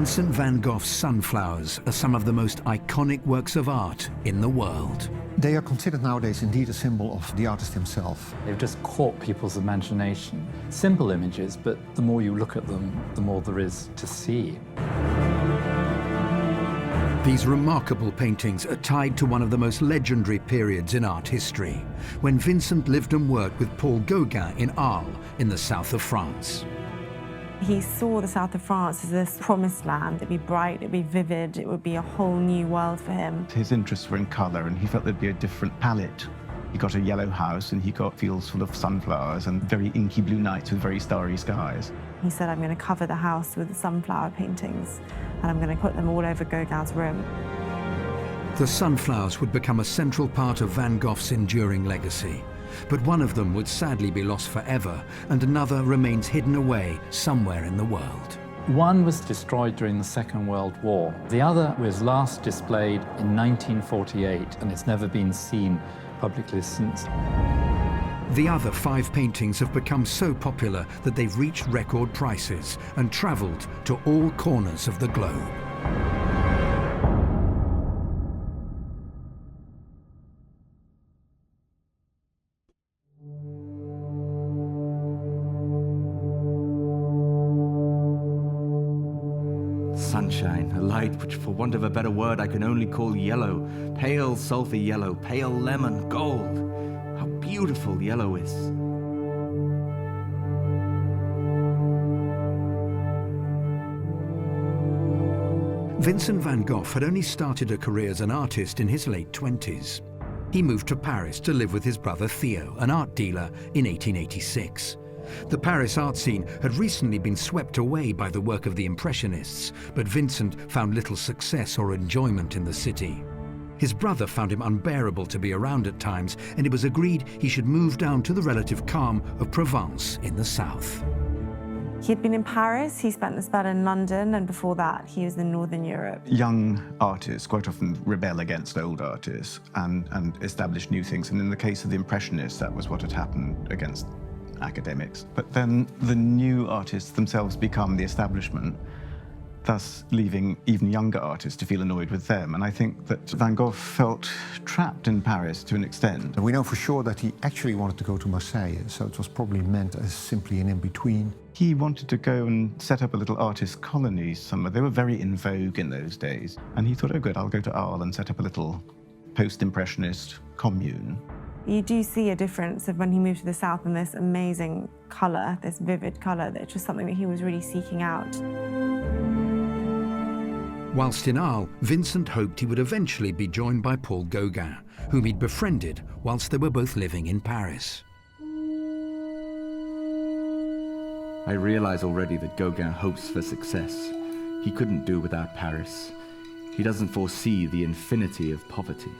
Vincent van Gogh's sunflowers are some of the most iconic works of art in the world. They are considered nowadays indeed a symbol of the artist himself. They've just caught people's imagination. Simple images, but the more you look at them, the more there is to see. These remarkable paintings are tied to one of the most legendary periods in art history, when Vincent lived and worked with Paul Gaugin in Arles, in the south of France. He saw the south of France as this promised land. It'd be bright, it'd be vivid, it would be a whole new world for him. His interests were in colour, and he felt there'd be a different palette. He got a yellow house, and he got fields full of sunflowers and very inky blue nights with very starry skies. He said, I'm going to cover the house with sunflower paintings, and I'm going to put them all over Gauguin's room. The sunflowers would become a central part of Van Gogh's enduring legacy. But one of them would sadly be lost forever, and another remains hidden away somewhere in the world. One was destroyed during the Second World War. The other was last displayed in 1948, and it's never been seen publicly since. The other 5 paintings have become so popular that they've reached record prices and travelled to all corners of the globe. Sunshine, a light which, for want of a better word, I can only call yellow. Pale sulphur yellow, pale lemon, gold. How beautiful yellow is. Vincent van Gogh had only started a career as an artist in his late 20s. He moved to Paris to live with his brother Theo, an art dealer, in 1886. The Paris art scene had recently been swept away by the work of the Impressionists, but Vincent found little success or enjoyment in the city. His brother found him unbearable to be around at times, and it was agreed he should move down to the relative calm of Provence in the south. He'd been in Paris, he spent a spell in London, and before that he was in Northern Europe. Young artists quite often rebel against old artists and establish new things, and in the case of the Impressionists, that was what had happened against academics. But then the new artists themselves become the establishment, thus leaving even younger artists to feel annoyed with them. And I think that Van Gogh felt trapped in Paris to an extent. We know for sure that he actually wanted to go to Marseille, so it was probably meant as simply an in-between. He wanted to go and set up a little artist colony somewhere. They were very in vogue in those days. And he thought, oh good, I'll go to Arles and set up a little post-impressionist commune. You do see a difference of when he moved to the south and this amazing colour, this vivid colour, that's just something that he was really seeking out. Whilst in Arles, Vincent hoped he would eventually be joined by Paul Gaugin, whom he'd befriended whilst they were both living in Paris. I realize already that Gauguin hopes for success. He couldn't do without Paris. He doesn't foresee the infinity of poverty.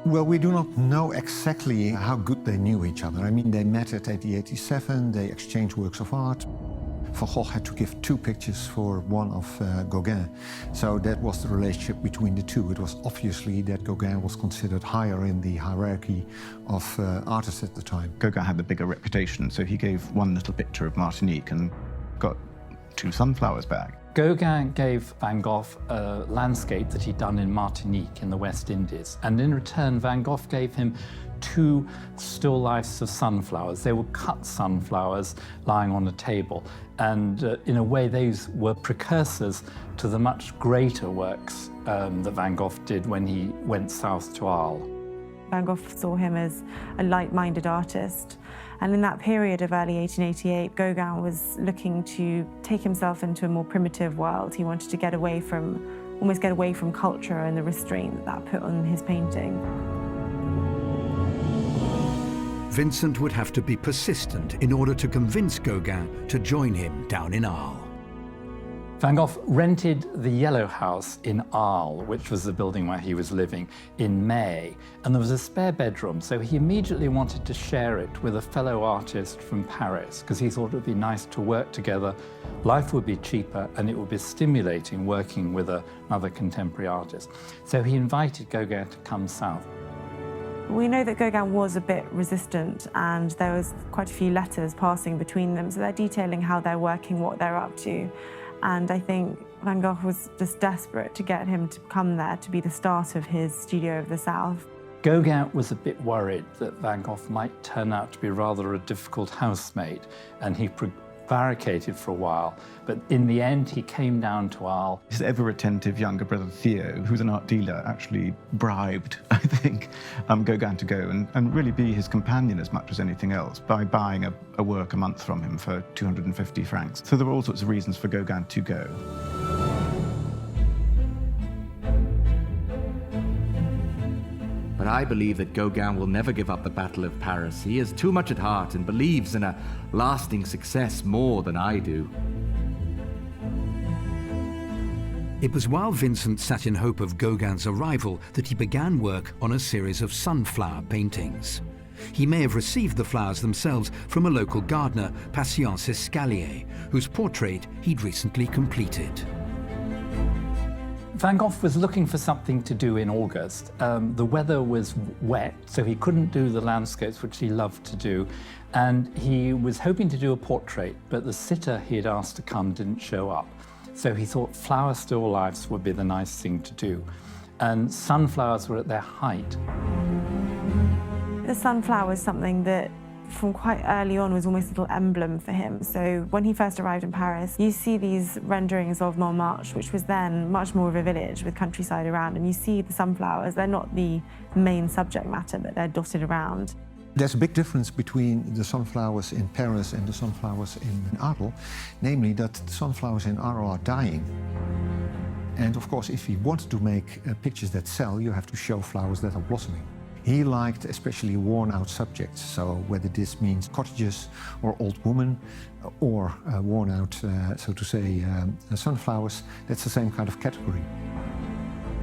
Well, we do not know exactly how good they knew each other. I mean, they met at 1887, they exchanged works of art. Van Gogh had to give 2 pictures for one of Gauguin. So that was the relationship between the two. It was obviously that Gauguin was considered higher in the hierarchy of artists at the time. Gauguin had the bigger reputation, so he gave one little picture of Martinique and got 2 sunflowers back. Gauguin gave Van Gogh a landscape that he'd done in Martinique in the West Indies. And in return, Van Gogh gave him 2 still lifes of sunflowers. They were cut sunflowers lying on a table. And in a way, those were precursors to the much greater works that Van Gogh did when he went south to Arles. Van Gogh saw him as a light-minded artist. And in that period of early 1888, Gauguin was looking to take himself into a more primitive world. He wanted to almost get away from culture and the restraint that put on his painting. Vincent would have to be persistent in order to convince Gauguin to join him down in Arles. Van Gogh rented the Yellow House in Arles, which was the building where he was living, in May, and there was a spare bedroom, so he immediately wanted to share it with a fellow artist from Paris, because he thought it would be nice to work together, life would be cheaper, and it would be stimulating working with another contemporary artist. So he invited Gauguin to come south. We know that Gauguin was a bit resistant, and there was quite a few letters passing between them, so they're detailing how they're working, what they're up to. And I think Van Gogh was just desperate to get him to come there to be the start of his Studio of the South. Gauguin was a bit worried that Van Gogh might turn out to be rather a difficult housemate, and he prevaricated for a while, but in the end he came down to Arles. His ever-attentive younger brother Theo, who's an art dealer, actually bribed, I think, Gauguin to go and really be his companion as much as anything else by buying a work a month from him for 250 francs. So there were all sorts of reasons for Gauguin to go. But I believe that Gauguin will never give up the Battle of Paris. He has too much at heart and believes in a lasting success more than I do. It was while Vincent sat in hope of Gauguin's arrival that he began work on a series of sunflower paintings. He may have received the flowers themselves from a local gardener, Patience Escalier, whose portrait he'd recently completed. Van Gogh was looking for something to do in August. The weather was wet, so he couldn't do the landscapes, which he loved to do. And he was hoping to do a portrait, but the sitter he had asked to come didn't show up. So he thought flower still lifes would be the nice thing to do. And sunflowers were at their height. The sunflower was something that from quite early on was almost a little emblem for him. So when he first arrived in Paris, you see these renderings of Montmartre, which was then much more of a village with countryside around, and you see the sunflowers. They're not the main subject matter, but they're dotted around. There's a big difference between the sunflowers in Paris and the sunflowers in Arles, namely that the sunflowers in Arles are dying. And of course, if you want to make pictures that sell, you have to show flowers that are blossoming. He liked especially worn-out subjects, so whether this means cottages or old women or worn-out, so to say, sunflowers, that's the same kind of category.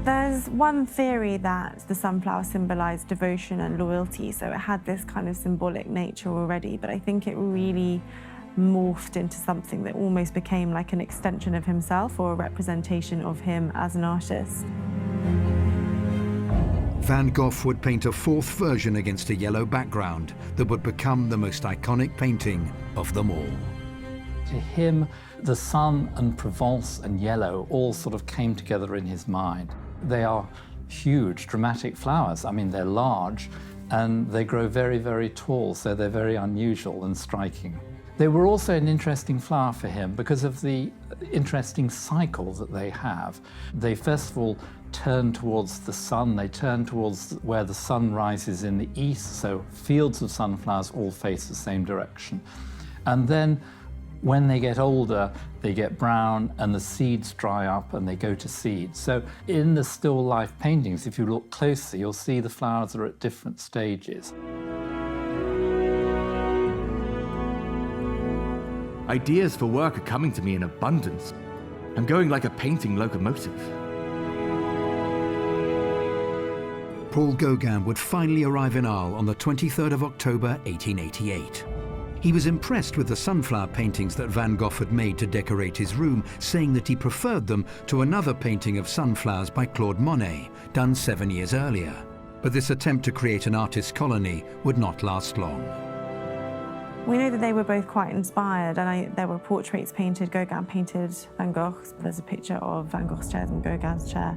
There's one theory that the sunflower symbolized devotion and loyalty, so it had this kind of symbolic nature already, but I think it really morphed into something that almost became like an extension of himself or a representation of him as an artist. Van Gogh would paint a fourth version against a yellow background that would become the most iconic painting of them all. To him, the sun and Provence and yellow all sort of came together in his mind. They are huge, dramatic flowers. I mean, they're large and they grow very, very tall, so they're very unusual and striking. They were also an interesting flower for him because of the interesting cycle that they have. They first of all turn towards the sun, they turn towards where the sun rises in the east, so fields of sunflowers all face the same direction. And then when they get older, they get brown and the seeds dry up and they go to seed. So in the still life paintings, if you look closely, you'll see the flowers are at different stages. Ideas for work are coming to me in abundance. I'm going like a painting locomotive. Paul Gaugin would finally arrive in Arles on the 23rd of October 1888. He was impressed with the sunflower paintings that Van Gogh had made to decorate his room, saying that he preferred them to another painting of sunflowers by Claude Monet, done 7 years earlier. But this attempt to create an artist's colony would not last long. We know that they were both quite inspired, and there were portraits painted. Gauguin painted Van Gogh's. There's a picture of Van Gogh's chair and Gauguin's chair.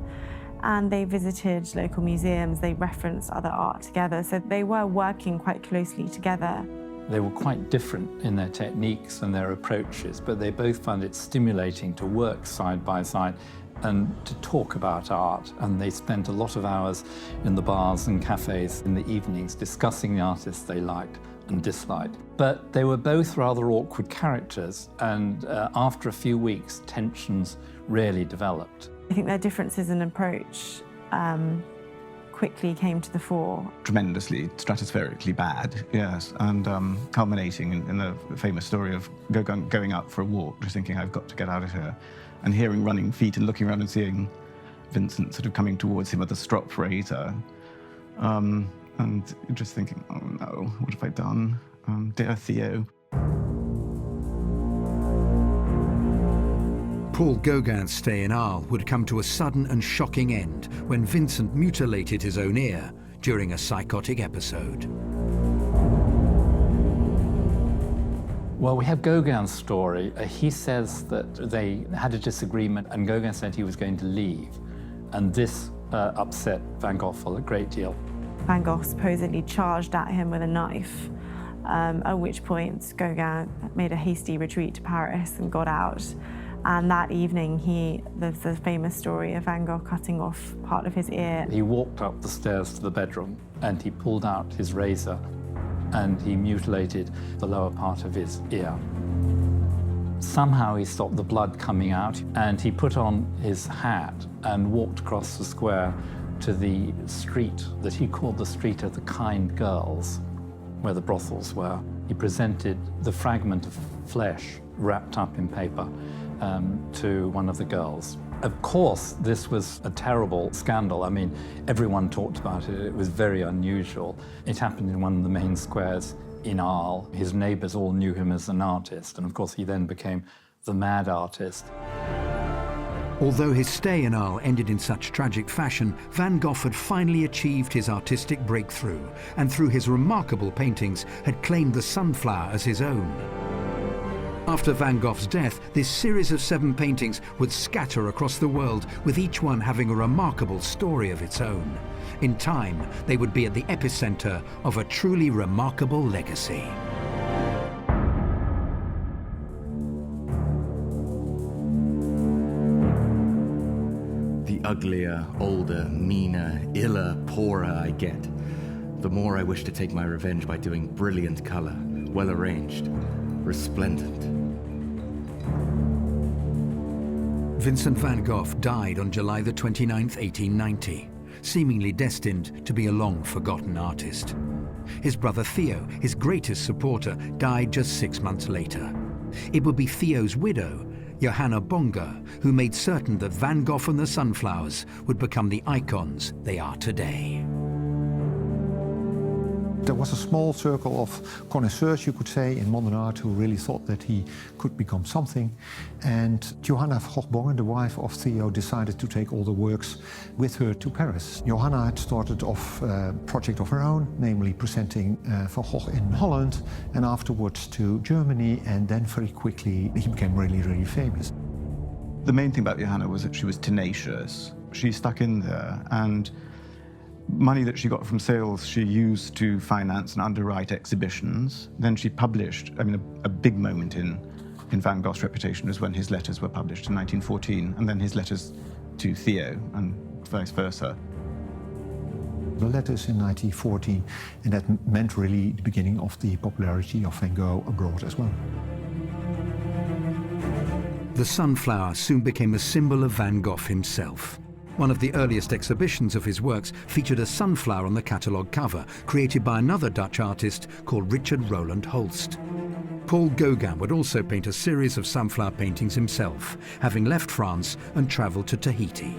And they visited local museums, they referenced other art together, so they were working quite closely together. They were quite different in their techniques and their approaches, but they both found it stimulating to work side by side and to talk about art. And they spent a lot of hours in the bars and cafes in the evenings discussing the artists they liked and disliked. But they were both rather awkward characters, and after a few weeks, tensions really developed. I think their differences in approach quickly came to the fore. Tremendously, stratospherically bad, yes, and culminating in the famous story of Gauguin going out for a walk, just thinking, I've got to get out of here, and hearing running feet and looking around and seeing Vincent sort of coming towards him with a strop razor, and just thinking, oh no, what have I done? Dear Theo. Paul Gauguin's stay in Arles would come to a sudden and shocking end when Vincent mutilated his own ear during a psychotic episode. Well, we have Gauguin's story. He says that they had a disagreement and Gauguin said he was going to leave. And this upset Van Gogh a great deal. Van Gogh supposedly charged at him with a knife, at which point Gauguin made a hasty retreat to Paris and got out. And that evening, there's the famous story of Van Gogh cutting off part of his ear. He walked up the stairs to the bedroom and he pulled out his razor and he mutilated the lower part of his ear. Somehow he stopped the blood coming out and he put on his hat and walked across the square to the street that he called the Street of the Kind Girls, where the brothels were. He presented the fragment of flesh wrapped up in paper to one of the girls. Of course, this was a terrible scandal. I mean, everyone talked about it. It was very unusual. It happened in one of the main squares in Arles. His neighbors all knew him as an artist, and of course he then became the mad artist. Although his stay in Arles ended in such tragic fashion, Van Gogh had finally achieved his artistic breakthrough, and through his remarkable paintings had claimed the sunflower as his own. After Van Gogh's death, this series of 7 paintings would scatter across the world, with each one having a remarkable story of its own. In time, they would be at the epicenter of a truly remarkable legacy. The uglier, older, meaner, iller, poorer I get, the more I wish to take my revenge by doing brilliant color, well arranged, resplendent. Vincent van Gogh died on July the 29th, 1890, seemingly destined to be a long-forgotten artist. His brother Theo, his greatest supporter, died just 6 months later. It would be Theo's widow, Johanna Bonga, who made certain that Van Gogh and the Sunflowers would become the icons they are today. There was a small circle of connoisseurs, you could say, in modern art who really thought that he could become something. And Johanna Bonga, the wife of Theo, decided to take all the works with her to Paris. Johanna had started off a project of her own, namely presenting Van Gogh in Holland and afterwards to Germany, and then very quickly he became really, really famous. The main thing about Johanna was that she was tenacious. She stuck in there, and money that she got from sales she used to finance and underwrite exhibitions. Then she published, a big moment in Van Gogh's reputation was when his letters were published in 1914, and then his letters to Theo, and vice versa. The letters in 1914, and that meant really the beginning of the popularity of Van Gogh abroad as well. The sunflower soon became a symbol of Van Gogh himself. One of the earliest exhibitions of his works featured a sunflower on the catalogue cover, created by another Dutch artist called Richard Roland Holst. Paul Gaugin would also paint a series of sunflower paintings himself, having left France and travelled to Tahiti.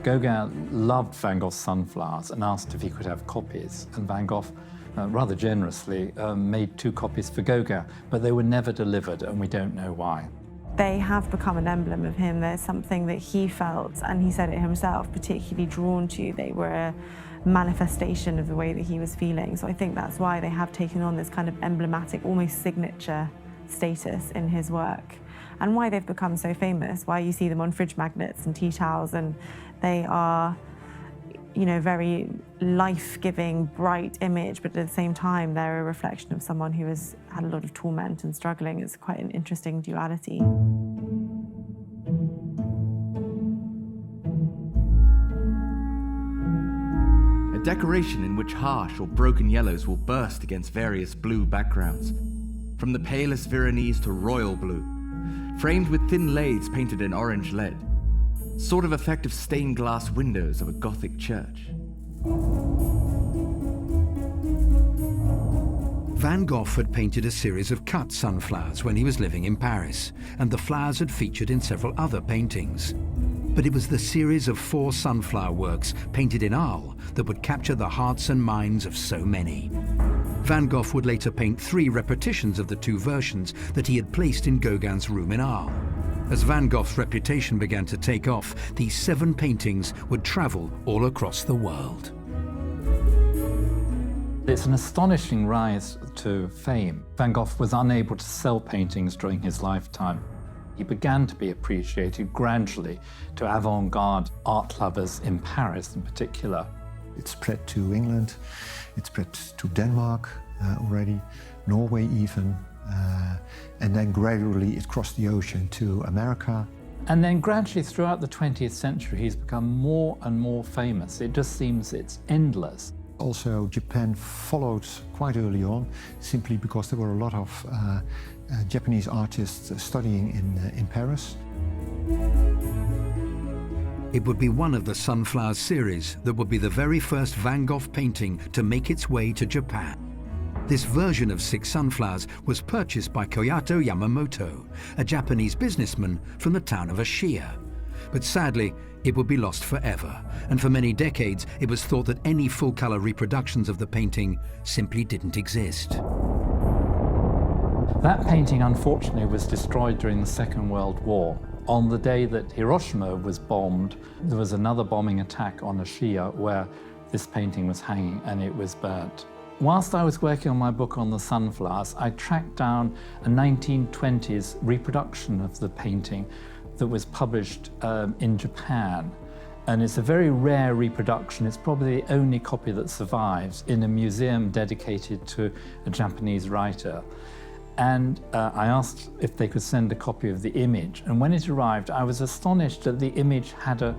Gauguin loved Van Gogh's sunflowers and asked if he could have copies, and Van Gogh rather generously made 2 copies for Gauguin, but they were never delivered, and we don't know why. They have become an emblem of him. There's something that he felt, and he said it himself, particularly drawn to. They were a manifestation of the way that he was feeling. So I think that's why they have taken on this kind of emblematic, almost signature status in his work, and why they've become so famous, why you see them on fridge magnets and tea towels, and they are, very life-giving, bright image, but at the same time, they're a reflection of someone who has had a lot of torment and struggling. It's quite an interesting duality. A decoration in which harsh or broken yellows will burst against various blue backgrounds, from the palest Veronese to royal blue, framed with thin lathes painted in orange lead, sort of effect of stained glass windows of a Gothic church. Van Gogh had painted a series of cut sunflowers when he was living in Paris, and the flowers had featured in several other paintings. But it was the series of 4 sunflower works painted in Arles that would capture the hearts and minds of so many. Van Gogh would later paint 3 repetitions of the 2 versions that he had placed in Gauguin's room in Arles. As Van Gogh's reputation began to take off, these 7 paintings would travel all across the world. It's an astonishing rise to fame. Van Gogh was unable to sell paintings during his lifetime. He began to be appreciated gradually to avant-garde art lovers in Paris in particular. It spread to England, it spread to Denmark already, Norway even, and then gradually it crossed the ocean to America. And then gradually throughout the 20th century, he's become more and more famous. It just seems it's endless. Also, Japan followed quite early on, simply because there were a lot of Japanese artists studying in Paris. It would be one of the Sunflowers series that would be the very first Van Gogh painting to make its way to Japan. This version of 6 sunflowers was purchased by Koyato Yamamoto, a Japanese businessman from the town of Ashiya. But sadly, it would be lost forever, and for many decades it was thought that any full-color reproductions of the painting simply didn't exist. That painting, unfortunately, was destroyed during the Second World War. On the day that Hiroshima was bombed, there was another bombing attack on Ashiya where this painting was hanging and it was burnt. Whilst I was working on my book on the sunflowers, I tracked down a 1920s reproduction of the painting that was published in Japan. And it's a very rare reproduction. It's probably the only copy that survives in a museum dedicated to a Japanese writer. And I asked if they could send a copy of the image. And when it arrived, I was astonished that the image had a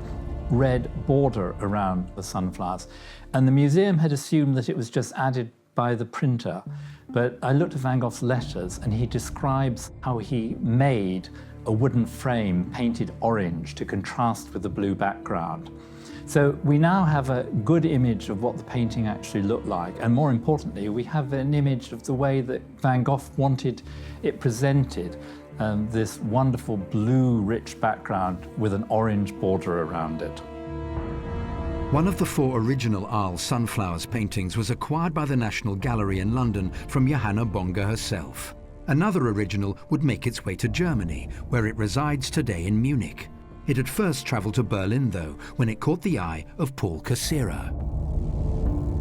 red border around the sunflowers. And the museum had assumed that it was just added by the printer. But I looked at Van Gogh's letters and he describes how he made a wooden frame painted orange to contrast with the blue background. So we now have a good image of what the painting actually looked like. And more importantly, we have an image of the way that Van Gogh wanted it presented. This wonderful blue rich background with an orange border around it. One of the 4 original Arles Sunflowers paintings was acquired by the National Gallery in London from Johanna Bonga herself. Another original would make its way to Germany, where it resides today in Munich. It had first travelled to Berlin, though, when it caught the eye of Paul Gaugin.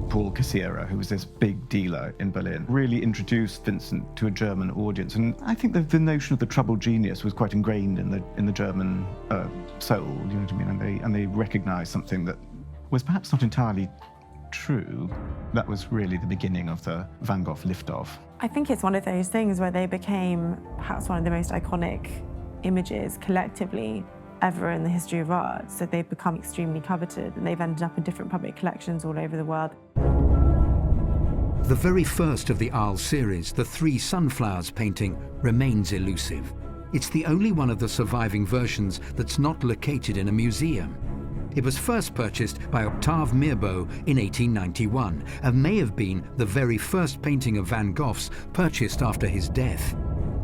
Paul Gaugin, who was this big dealer in Berlin, really introduced Vincent to a German audience. And I think the notion of the troubled genius was quite ingrained in the German soul, you know what I mean? And they recognized something that was perhaps not entirely true. That was really the beginning of the Van Gogh liftoff. I think it's one of those things where they became perhaps one of the most iconic images collectively ever in the history of art. So they've become extremely coveted and they've ended up in different public collections all over the world. The very first of the Arles series, the 3 Sunflowers painting, remains elusive. It's the only one of the surviving versions that's not located in a museum. It was first purchased by Octave Mirbeau in 1891 and may have been the very first painting of Van Gogh's purchased after his death.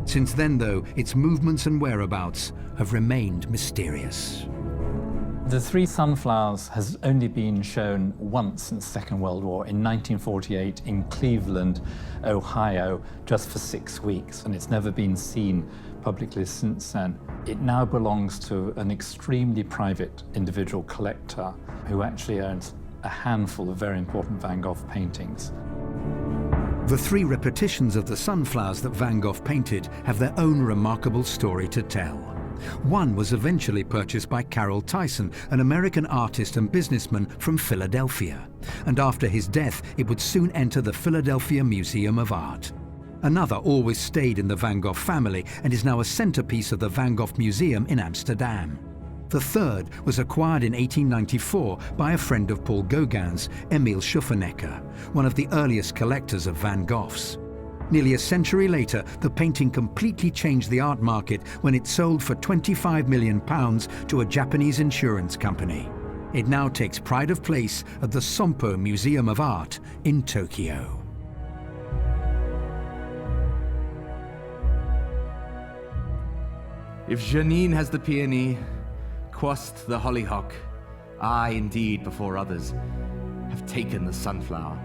Since then, though, its movements and whereabouts have remained mysterious. The 3 sunflowers has only been shown once since the Second World War, in 1948 in Cleveland, Ohio, just for 6 weeks, and it's never been seen publicly since then. It now belongs to an extremely private individual collector who actually owns a handful of very important Van Gogh paintings. The 3 repetitions of the sunflowers that Van Gogh painted have their own remarkable story to tell. One was eventually purchased by Carroll Tyson, an American artist and businessman from Philadelphia. And after his death, it would soon enter the Philadelphia Museum of Art. Another always stayed in the Van Gogh family and is now a centerpiece of the Van Gogh Museum in Amsterdam. The third was acquired in 1894 by a friend of Paul Gauguin's, Emil Schuffernecker, one of the earliest collectors of Van Goghs. Nearly a century later, the painting completely changed the art market when it sold for £25 million to a Japanese insurance company. It now takes pride of place at the Sompo Museum of Art in Tokyo. If Janine has the peony, quost the hollyhock, I indeed before others have taken the sunflower.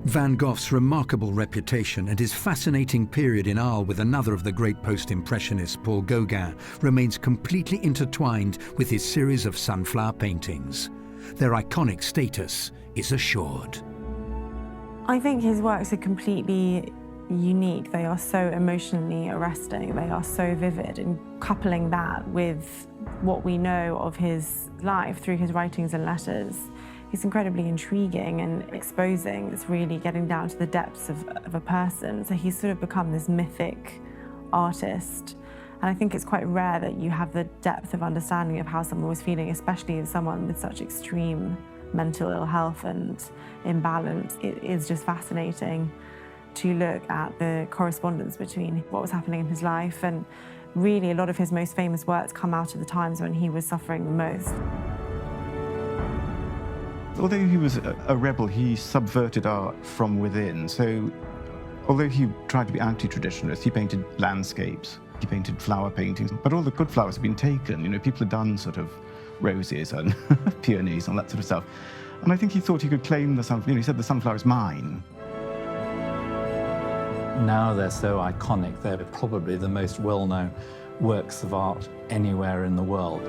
Van Gogh's remarkable reputation and his fascinating period in Arles with another of the great post-impressionists, Paul Gaugin, remains completely intertwined with his series of sunflower paintings. Their iconic status is assured. I think his works are completely unique. They are so emotionally arresting, they are so vivid, and coupling that with what we know of his life through his writings and letters, he's incredibly intriguing and exposing. It's really getting down to the depths of a person. So he's sort of become this mythic artist. And I think it's quite rare that you have the depth of understanding of how someone was feeling, especially as someone with such extreme mental ill health and imbalance. It is just fascinating to look at the correspondence between what was happening in his life, and really a lot of his most famous works come out of the times when he was suffering the most. Although he was a rebel, he subverted art from within. So although he tried to be anti-traditionalist, he painted landscapes, he painted flower paintings, but all the good flowers have been taken. You know, people had done sort of roses and peonies and all that sort of stuff. And I think he thought he could claim the sunflower. You know, he said the sunflower is mine. Now they're so iconic, they're probably the most well-known works of art anywhere in the world.